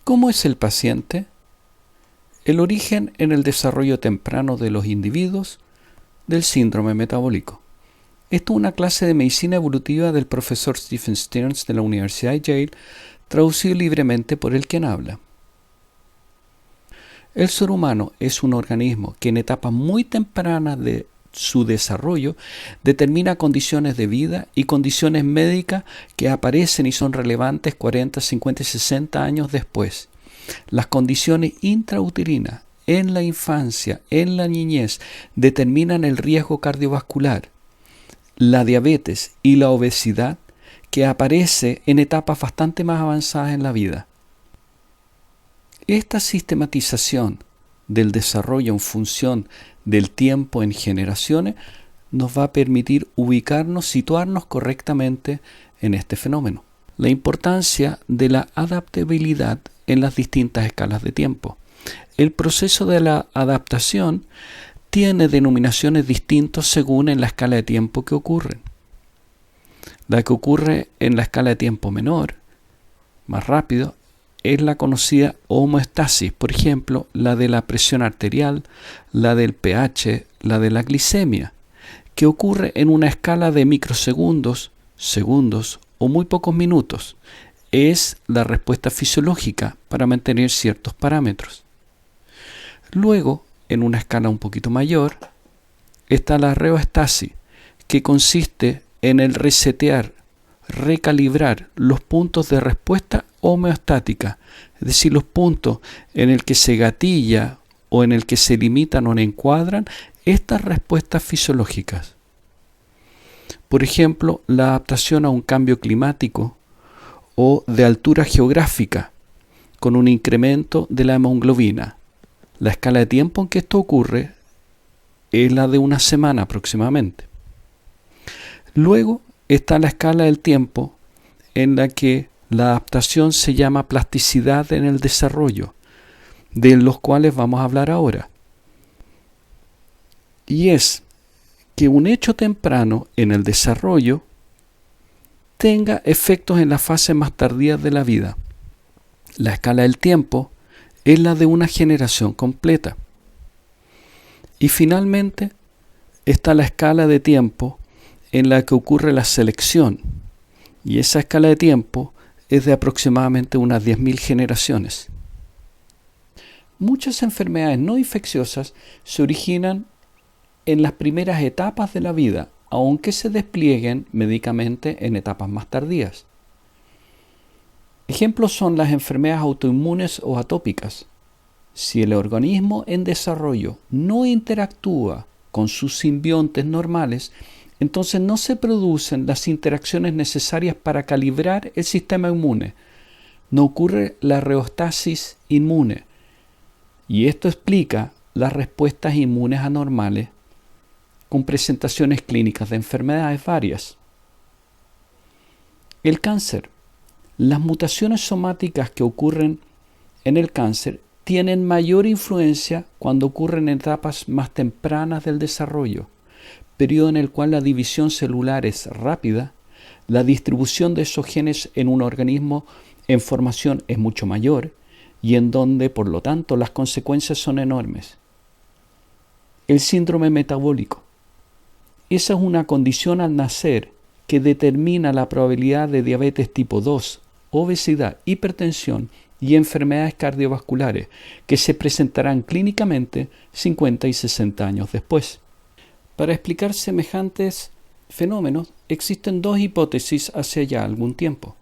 ¿Cómo es el paciente? El origen en el desarrollo temprano de los individuos del síndrome metabólico. Esto es una clase de medicina evolutiva del profesor Stephen Stearns de la Universidad de Yale, traducido libremente por el quien habla. El ser humano es un organismo que en etapas muy tempranas de su desarrollo determina condiciones de vida y condiciones médicas que aparecen y son relevantes 40, 50 y 60 años después. Las condiciones intrauterinas en la infancia, en la niñez, determinan el riesgo cardiovascular, la diabetes y la obesidad que aparece en etapas bastante más avanzadas en la vida. Esta sistematización del desarrollo en función del tiempo en generaciones nos va a permitir ubicarnos, situarnos correctamente en este fenómeno. La importancia de la adaptabilidad en las distintas escalas de tiempo. El proceso de la adaptación tiene denominaciones distintas según en la escala de tiempo que ocurren. La que ocurre en la escala de tiempo menor, más rápido, es la conocida homeostasis, por ejemplo, la de la presión arterial, la del pH, la de la glicemia, que ocurre en una escala de microsegundos, segundos o muy pocos minutos. Es la respuesta fisiológica para mantener ciertos parámetros. Luego, en una escala un poquito mayor, está la reostasis, que consiste en el resetear, recalibrar los puntos de respuesta homeostática, es decir, los puntos en el que se gatilla o en el que se limitan o encuadran estas respuestas fisiológicas. Por ejemplo, la adaptación a un cambio climático o de altura geográfica con un incremento de la hemoglobina. La escala de tiempo en que esto ocurre es la de una semana aproximadamente. Luego está la escala del tiempo en la que la adaptación se llama plasticidad en el desarrollo, de los cuales vamos a hablar ahora. Y es que un hecho temprano en el desarrollo tenga efectos en las fases más tardías de la vida. La escala del tiempo es la de una generación completa. Y finalmente está la escala de tiempo en la que ocurre la selección. Y esa escala de tiempo es de aproximadamente unas 10.000 generaciones. Muchas enfermedades no infecciosas se originan en las primeras etapas de la vida, aunque se desplieguen médicamente en etapas más tardías. Ejemplos son las enfermedades autoinmunes o atópicas. Si el organismo en desarrollo no interactúa con sus simbiontes normales, entonces no se producen las interacciones necesarias para calibrar el sistema inmune. No ocurre la reostasis inmune. Y esto explica las respuestas inmunes anormales con presentaciones clínicas de enfermedades varias. El cáncer. Las mutaciones somáticas que ocurren en el cáncer tienen mayor influencia cuando ocurren en etapas más tempranas del desarrollo, periodo en el cual la división celular es rápida, la distribución de esos genes en un organismo en formación es mucho mayor y en donde, por lo tanto, las consecuencias son enormes. El síndrome metabólico. Esa es una condición al nacer que determina la probabilidad de diabetes tipo 2, obesidad, hipertensión y enfermedades cardiovasculares que se presentarán clínicamente 50 y 60 años después. Para explicar semejantes fenómenos existen dos hipótesis hace ya algún tiempo.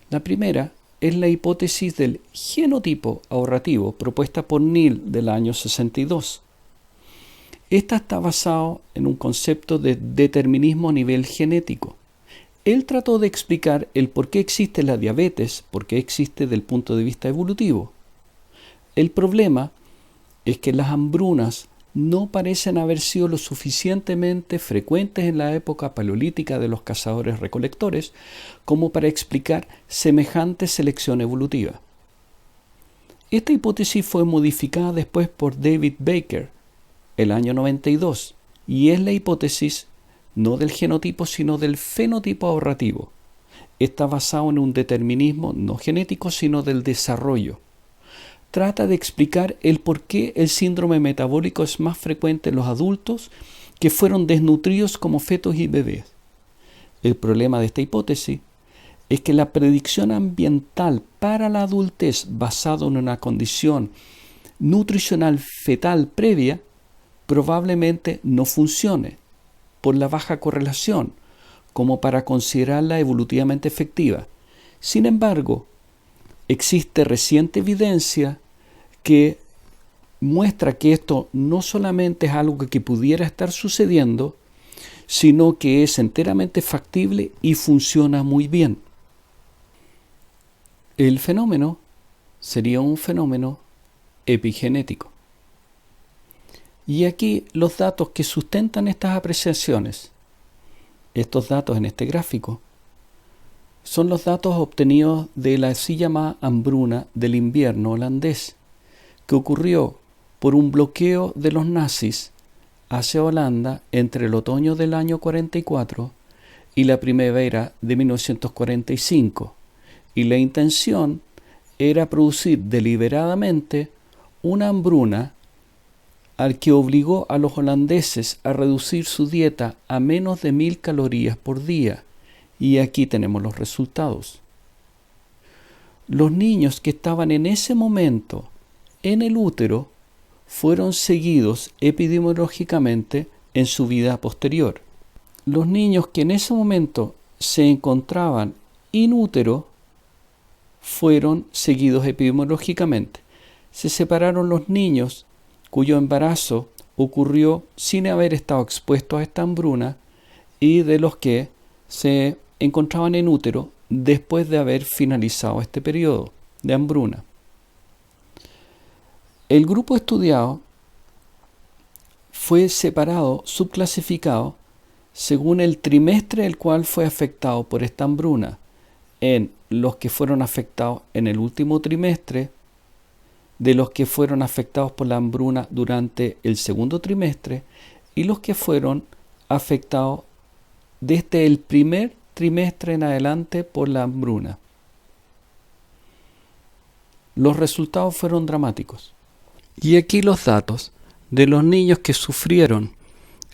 La primera es la hipótesis del genotipo ahorrativo propuesta por Neal del año 62. Esta está basada en un concepto de determinismo a nivel genético. Él trató de explicar el por qué existe la diabetes, por qué existe desde el punto de vista evolutivo. El problema es que las hambrunas no parecen haber sido lo suficientemente frecuentes en la época paleolítica de los cazadores-recolectores como para explicar semejante selección evolutiva. Esta hipótesis fue modificada después por David Baker, el año 92, y es la hipótesis no del genotipo sino del fenotipo ahorrativo. está basado en un determinismo no genético, sino del desarrollo. Trata de explicar el por qué el síndrome metabólico es más frecuente en los adultos que fueron desnutridos como fetos y bebés. El problema de esta hipótesis es que la predicción ambiental para la adultez basada en una condición nutricional fetal previa probablemente no funcione por la baja correlación como para considerarla evolutivamente efectiva. Sin embargo, existe reciente evidencia que muestra que esto no solamente es algo que pudiera estar sucediendo, sino que es enteramente factible y funciona muy bien. El fenómeno sería un fenómeno epigenético. Y aquí los datos que sustentan estas apreciaciones, estos datos en este gráfico, son los datos obtenidos de la así llamada hambruna del invierno holandés, que ocurrió por un bloqueo de los nazis hacia Holanda entre el otoño del año 44 y la primavera de 1945, y la intención era producir deliberadamente una hambruna al que obligó a los holandeses a reducir su dieta a menos de 1000 calorías por día. Y aquí tenemos los resultados. Los niños que estaban en ese momento en el útero fueron seguidos epidemiológicamente en su vida posterior. Los niños que en ese momento se encontraban in útero fueron seguidos epidemiológicamente. Se separaron los niños cuyo embarazo ocurrió sin haber estado expuestos a esta hambruna y de los que se encontraban en útero después de haber finalizado este periodo de hambruna. El grupo estudiado fue separado, subclasificado, según el trimestre el cual fue afectado por esta hambruna, en los que fueron afectados en el último trimestre, de los que fueron afectados por la hambruna durante el segundo trimestre y los que fueron afectados desde el primer trimestre en adelante por la hambruna. Los resultados fueron dramáticos. Y aquí los datos de los niños que sufrieron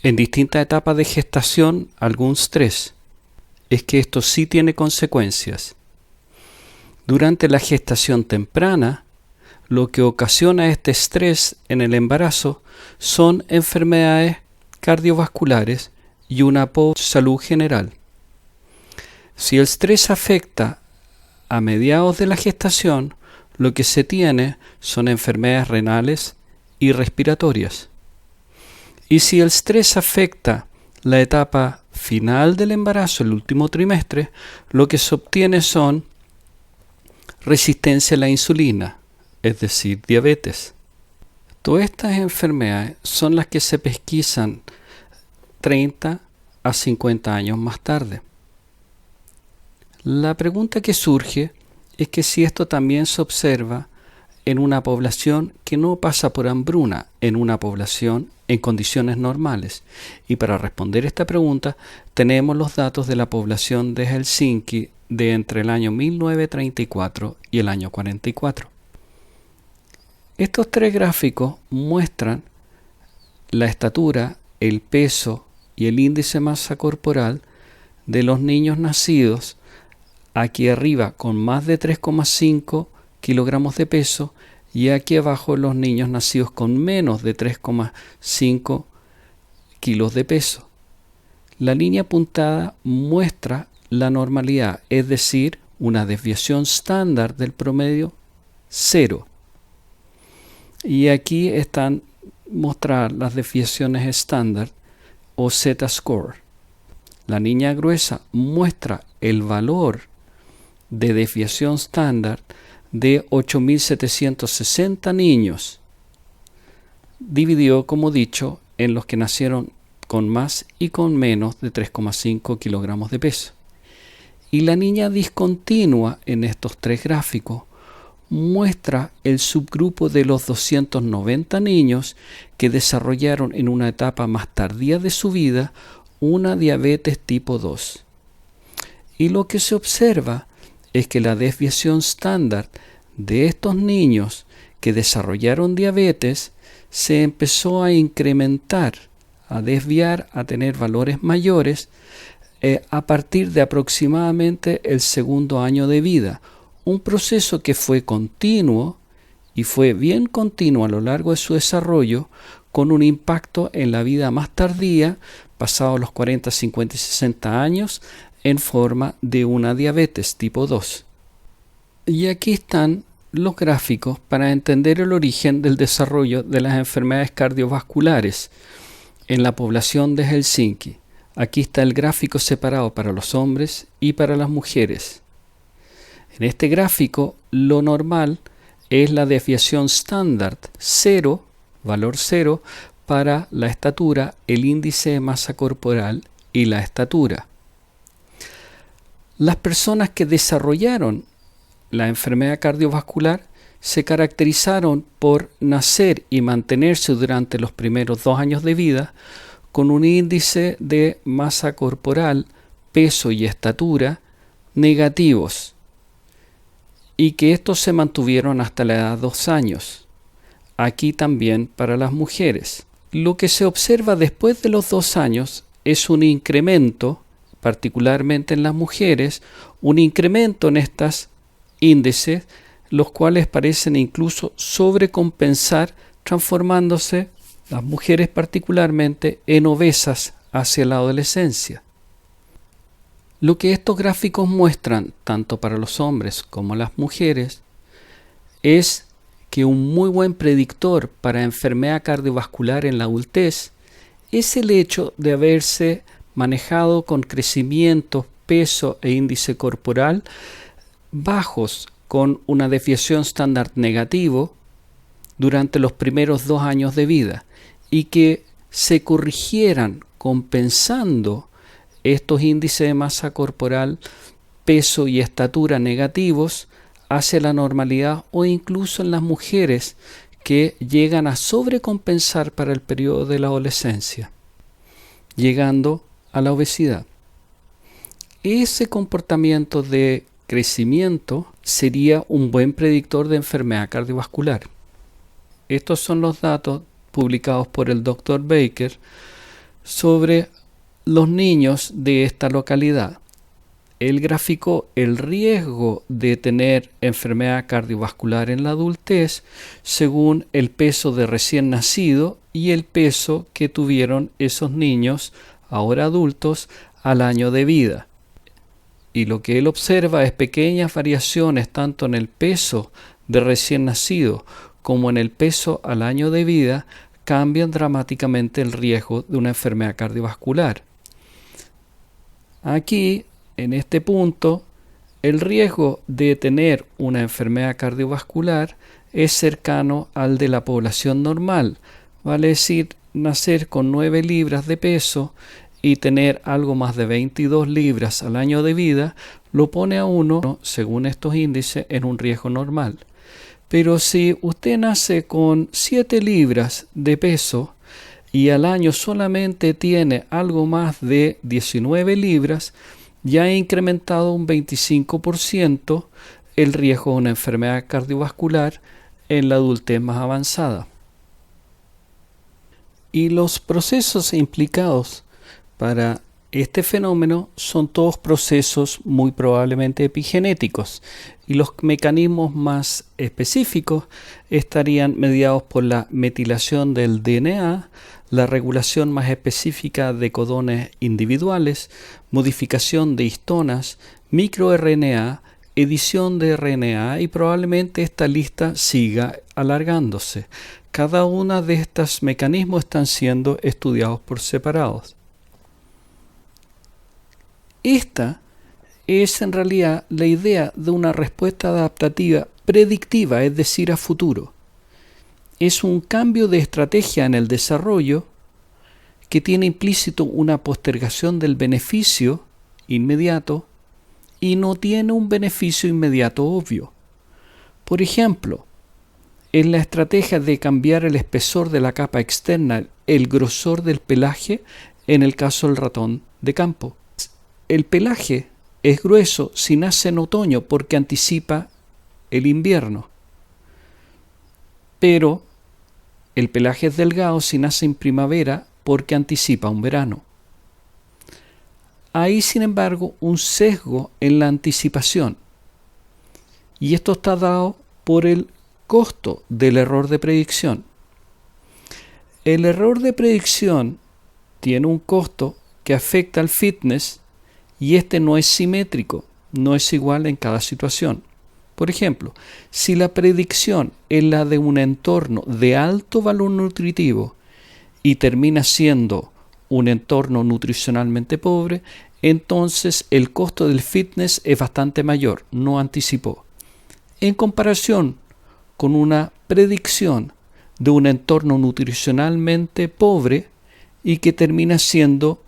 en distintas etapas de gestación algún estrés. Es que esto sí tiene consecuencias. Durante la gestación temprana, lo que ocasiona este estrés en el embarazo son enfermedades cardiovasculares y una pobre salud general. Si el estrés afecta a mediados de la gestación, lo que se tiene son enfermedades renales y respiratorias. Y si el estrés afecta la etapa final del embarazo, el último trimestre, lo que se obtiene son resistencia a la insulina, es decir, diabetes. Todas estas enfermedades son las que se pesquisan 30 a 50 años más tarde. La pregunta que surge es que si esto también se observa en una población que no pasa por hambruna, en una población en condiciones normales. Y para responder esta pregunta tenemos los datos de la población de Helsinki de entre el año 1934 y el año 44. Estos tres gráficos muestran la estatura, el peso y el índice de masa corporal de los niños nacidos aquí arriba con más de 3,5 kilogramos de peso y aquí abajo los niños nacidos con menos de 3,5 kilos de peso. La línea apuntada muestra la normalidad, es decir, una desviación estándar del promedio 0. Y aquí están mostradas las desviaciones estándar o Z-score. La línea gruesa muestra el valor de desviación estándar de 8.760 niños, dividido, como dicho, en los que nacieron con más y con menos de 3,5 kilogramos de peso. Y la línea discontinua en estos tres gráficos muestra el subgrupo de los 290 niños que desarrollaron en una etapa más tardía de su vida una diabetes tipo 2. Y lo que se observa es que la desviación estándar de estos niños que desarrollaron diabetes se empezó a incrementar, a desviar, a tener valores mayores a partir de aproximadamente el segundo año de vida. Un proceso que fue continuo y fue bien continuo a lo largo de su desarrollo, con un impacto en la vida más tardía, pasados los 40, 50 y 60 años, en forma de una diabetes tipo 2. Y aquí están los gráficos para entender el origen del desarrollo de las enfermedades cardiovasculares en la población de Helsinki. Aquí está el gráfico separado para los hombres y para las mujeres. En este gráfico, lo normal es la desviación estándar 0, valor 0, para la estatura, el índice de masa corporal y la estatura. Las personas que desarrollaron la enfermedad cardiovascular se caracterizaron por nacer y mantenerse durante los primeros 2 años de vida con un índice de masa corporal, peso y estatura negativos, y que estos se mantuvieron hasta la edad de 2 años. Aquí también para las mujeres. Lo que se observa después de los 2 años es un incremento, particularmente en las mujeres, un incremento en estos índices, los cuales parecen incluso sobrecompensar, transformándose las mujeres particularmente en obesas hacia la adolescencia. Lo que estos gráficos muestran, tanto para los hombres como las mujeres, es que un muy buen predictor para enfermedad cardiovascular en la adultez es el hecho de haberse manejado con crecimiento, peso e índice corporal bajos con una desviación estándar negativo durante los primeros 2 años de vida y que se corrigieran compensando estos índices de masa corporal, peso y estatura negativos hacia la normalidad, o incluso en las mujeres que llegan a sobrecompensar para el periodo de la adolescencia, llegando a la obesidad. Ese comportamiento de crecimiento sería un buen predictor de enfermedad cardiovascular. Estos son los datos publicados por el Dr. Baker sobre los niños de esta localidad. Él graficó el riesgo de tener enfermedad cardiovascular en la adultez según el peso de recién nacido y el peso que tuvieron esos niños, ahora adultos, al año de vida. Y lo que él observa es pequeñas variaciones tanto en el peso de recién nacido como en el peso al año de vida cambian dramáticamente el riesgo de una enfermedad cardiovascular. Aquí, en este punto, el riesgo de tener una enfermedad cardiovascular es cercano al de la población normal, vale decir, nacer con 9 libras de peso y tener algo más de 22 libras al año de vida, lo pone a uno, según estos índices, en un riesgo normal. Pero si usted nace con 7 libras de peso y al año solamente tiene algo más de 19 libras, ya ha incrementado un 25% el riesgo de una enfermedad cardiovascular en la adultez más avanzada. Y los procesos implicados para este fenómeno son todos procesos muy probablemente epigenéticos, y los mecanismos más específicos estarían mediados por la metilación del DNA, la regulación más específica de codones individuales, modificación de histonas, microRNA, edición de RNA, y probablemente esta lista siga alargándose. Cada uno de estos mecanismos están siendo estudiados por separados. Esta es en realidad la idea de una respuesta adaptativa predictiva, es decir, a futuro. Es un cambio de estrategia en el desarrollo que tiene implícito una postergación del beneficio inmediato y no tiene un beneficio inmediato obvio. Por ejemplo, en la estrategia de cambiar el espesor de la capa externa, el grosor del pelaje, en el caso del ratón de campo. El pelaje es grueso si nace en otoño porque anticipa el invierno. Pero el pelaje es delgado si nace en primavera porque anticipa un verano. Hay, sin embargo, un sesgo en la anticipación. Y esto está dado por el costo del error de predicción. El error de predicción tiene un costo que afecta al fitness y este no es simétrico, no es igual en cada situación. Por ejemplo, si la predicción es la de un entorno de alto valor nutritivo y termina siendo un entorno nutricionalmente pobre, entonces el costo del fitness es bastante mayor, no anticipó. En comparación con una predicción de un entorno nutricionalmente pobre y que termina siendo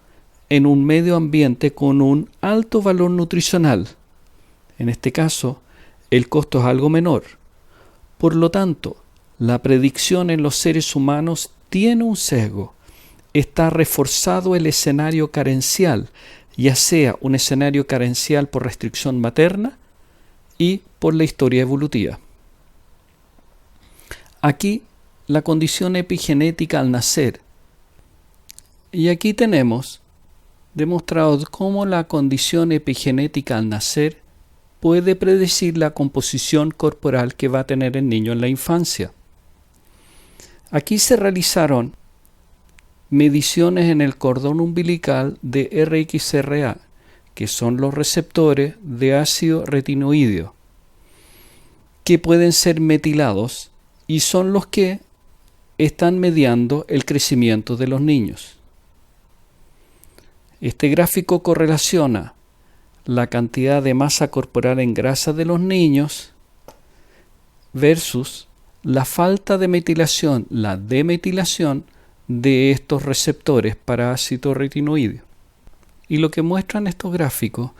en un medio ambiente con un alto valor nutricional. En este caso, el costo es algo menor. Por lo tanto, la predicción en los seres humanos tiene un sesgo. Está reforzado el escenario carencial, ya sea un escenario carencial por restricción materna y por la historia evolutiva. Aquí, la condición epigenética al nacer. Y aquí tenemos demostrado cómo la condición epigenética al nacer puede predecir la composición corporal que va a tener el niño en la infancia. Aquí se realizaron mediciones en el cordón umbilical de RXRA, que son los receptores de ácido retinoideo, que pueden ser metilados y son los que están mediando el crecimiento de los niños. Este gráfico correlaciona la cantidad de masa corporal en grasa de los niños versus la falta de metilación, la demetilación de estos receptores para ácido retinoideo. Y lo que muestran estos gráficos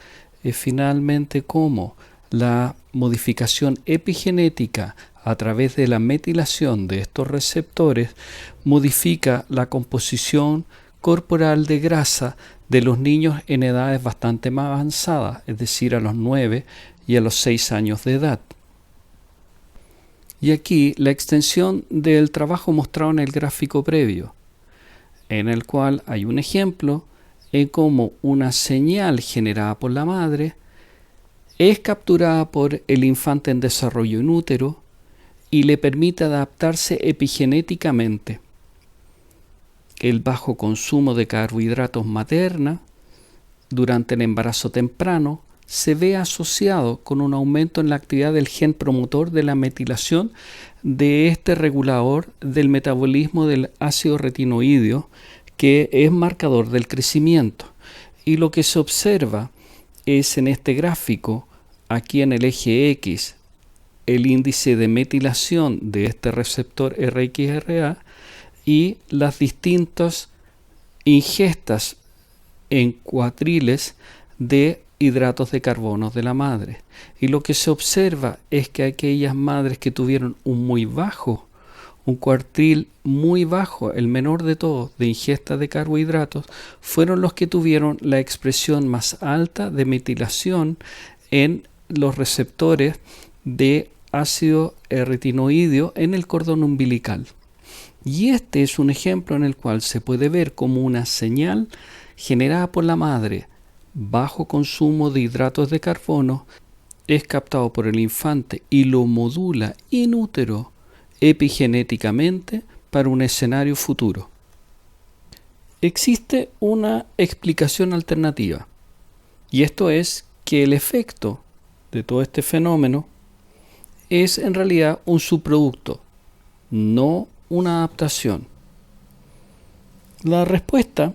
es finalmente cómo la modificación epigenética a través de la metilación de estos receptores modifica la composición corporal de grasa de los niños en edades bastante más avanzadas, es decir, a los 9 y a los 6 años de edad. Y aquí la extensión del trabajo mostrado en el gráfico previo, en el cual hay un ejemplo en cómo una señal generada por la madre es capturada por el infante en desarrollo in útero y le permite adaptarse epigenéticamente. El bajo consumo de carbohidratos materna durante el embarazo temprano se ve asociado con un aumento en la actividad del gen promotor de la metilación de este regulador del metabolismo del ácido retinoideo, que es marcador del crecimiento. Y lo que se observa es en este gráfico, aquí en el eje X, el índice de metilación de este receptor RXRA y las distintas ingestas en cuartiles de hidratos de carbono de la madre. Y lo que se observa es que aquellas madres que tuvieron un cuartil muy bajo, el menor de todos, de ingesta de carbohidratos, fueron los que tuvieron la expresión más alta de metilación en los receptores de ácido retinoideo en el cordón umbilical. Y este es un ejemplo en el cual se puede ver como una señal generada por la madre, bajo consumo de hidratos de carbono, es captado por el infante y lo modula in útero epigenéticamente para un escenario futuro. Existe una explicación alternativa, y esto es que el efecto de todo este fenómeno es en realidad un subproducto, no una adaptación. La respuesta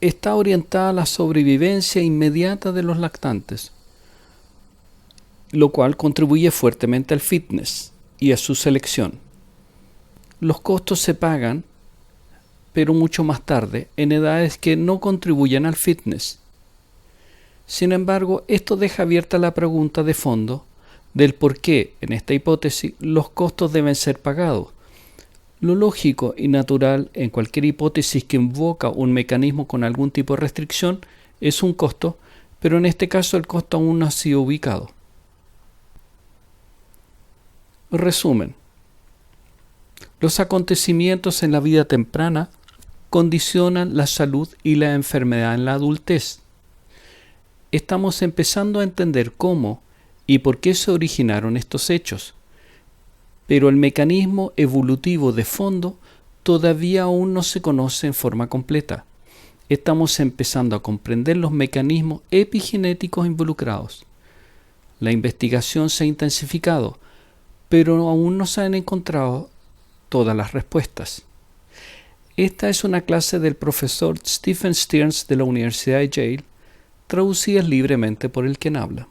está orientada a la sobrevivencia inmediata de los lactantes, lo cual contribuye fuertemente al fitness y a su selección. Los costos se pagan, pero mucho más tarde, en edades que no contribuyen al fitness. Sin embargo, esto deja abierta la pregunta de fondo del por qué, en esta hipótesis, los costos deben ser pagados. Lo lógico y natural en cualquier hipótesis que invoca un mecanismo con algún tipo de restricción es un costo, pero en este caso el costo aún no ha sido ubicado. Resumen. Los acontecimientos en la vida temprana condicionan la salud y la enfermedad en la adultez. Estamos empezando a entender cómo y por qué se originaron estos hechos, pero el mecanismo evolutivo de fondo todavía aún no se conoce en forma completa. Estamos empezando a comprender los mecanismos epigenéticos involucrados. La investigación se ha intensificado, pero aún no se han encontrado todas las respuestas. Esta es una clase del profesor Stephen Stearns de la Universidad de Yale, traducida libremente por el quien habla.